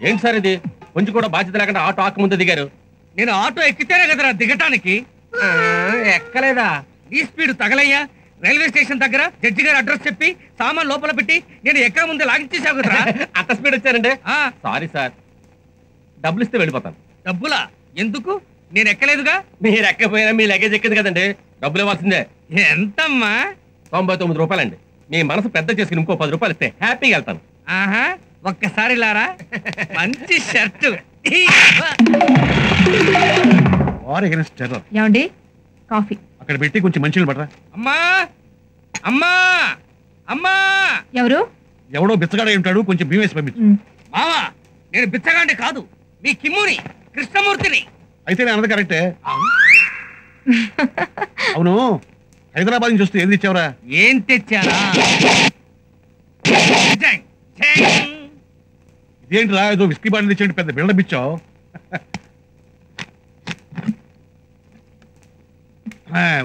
ఏంటి సార్ ఇది? కొంచెం కూడా బాధ్యత లేకుండా ఆటో ఆక ముందు దిగారు. నేను ఆటో ఎక్కితేనే కదరా దిగటానికి. ఎక్కలేదా? ఈ స్పీడ్ తగలయ్యా. రైల్వే స్టేషన్ దగ్గర జడ్జి గారు అడ్రస్ చెప్పి సామాన్ లోపల పెట్టి నేను ఎక్క ముందే లాగించేసావు కదరా. అంత స్పీడ్ వచ్చారండి? సారీ సార్, డబ్బులు ఇస్తే వెళ్ళిపోతాను. డబ్బులా? ఎందుకు? నేను ఎక్కలేదుగా. మీరు ఎక్కపోయినా మీ లగేజ్ ఎక్కింది కదండి, డబ్బులు ఇవ్వాల్సిందే. ఎంతమ్మా? 99 రూపాయలండి. మీ మనసు పెద్ద చేసుకుని ఇంకో 10 రూపాయలు ఇస్తే హ్యాపీగా వెళ్తాను. ఆహా, ఒక్కసారి లారా. మంచి షర్టు. ఏమండి కాఫీ అక్కడ పెట్టి కొంచెం మంచిగా పడరా. అమ్మా అమ్మా అమ్మా. ఎవరు? ఎవడో బిచ్చగాడ ఉంటాడు, కొంచెం బియ్యం వేసి పంపించు. మావా, నేను బిచ్చగాండి కాదు, మీ కిమ్ముని కృష్ణమూర్తిని. అయితే నేను అన్నది కరెక్టే. అవును, హైదరాబాద్ నుంచి వస్తే ఏం తెచ్చావరా? ఏం తెచ్చారా? ఇదేంటిరా, ఏదో విస్కీ బాటిల్ తెచ్చేయండి, పెద్ద బిల్డప్ ఇచ్చావు.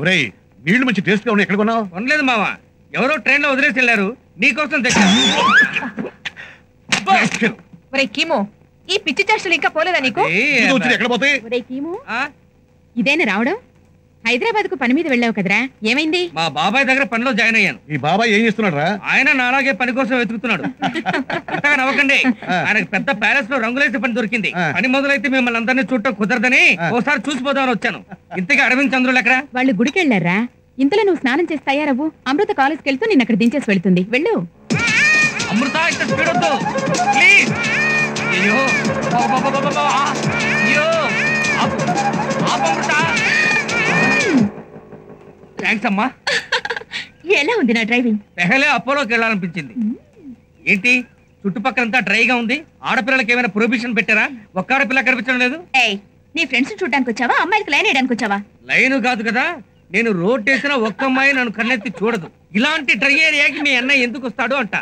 ఒరేయ్, నీళ్లు మంచి టేస్ట్ గా ఉన్నాయి, ఎక్కడ కొన్నావు? కొనలేదు మావా, ఎవరో ట్రైన్ లో వదిలేసి వెళ్ళారు, నీకోసం తెచ్చాను. ఈ పిచ్చి చేష్టలు ఇంకా పోలేదా నీకు? ఎక్కడ పోతాయి? ఇదేనా రావడం? హైదరాబాద్ కు పని మీద వెళ్ళావు కదరా, ఏమైంది? మా బాబాయ్ దగ్గర పనిలో జాయిన్ అయ్యాను. ఈ బాబాయ్ ఏం చేస్తున్నాడు రా? ఆయన నాలాగే పని కోసం వెతుకుతున్నాడు. ఇంతగా నవ్వకండి, ఆయనకు పెద్ద ప్యాలెస్ లో రంగులేసే పని దొరికింది. పని మొదలైతే మిమ్మల్ని అందరినీ చూడటం కుదరదని ఓసారి చూసిపోదామని వచ్చాను. ఇంతగా అరవింద్ చంద్రులు ఎక్కడ? వాళ్ళు గుడికి వెళ్ళారా? ఇంతలో నువ్వు స్నానం చేసి తయారవ్వు. అమృత కాలేజ్కి వెళ్తూ నిన్న అక్కడ దించేసి వెళ్తుంది, వెళ్ళు. అమృత, ఇంత స్పీడ్ వద్దు ప్లీజ్. అయ్యో అయ్యో, అమృత. థ్యాంక్స్ అమ్మా. ఎలా ఉంది నా డ్రైవింగ్? పెహలే అపోలోకి వెళ్ళాలనిపించింది. ఏంటి చుట్టుపక్కలంతా డ్రైగా ఉంది? ఆడపిల్లలకి ఏమైనా ప్రొహిబిషన్ పెట్టారా? ఒక్క ఆడపిల్ల కనిపించడం లేదు. నీ ఫ్రెండ్స్ చూడడానికి వచ్చావా, అమ్మాయికి లైన్ వేయడానికి వచ్చావా? లైన్ కాదు కదా, నేను రోడ్ వేసిన ఒక్క అమ్మాయి నన్ను కన్నెత్తి చూడదు. ఇలాంటి డ్రై ఏరియాకి మీ అన్నయ్య ఎందుకు వస్తాడు అంట.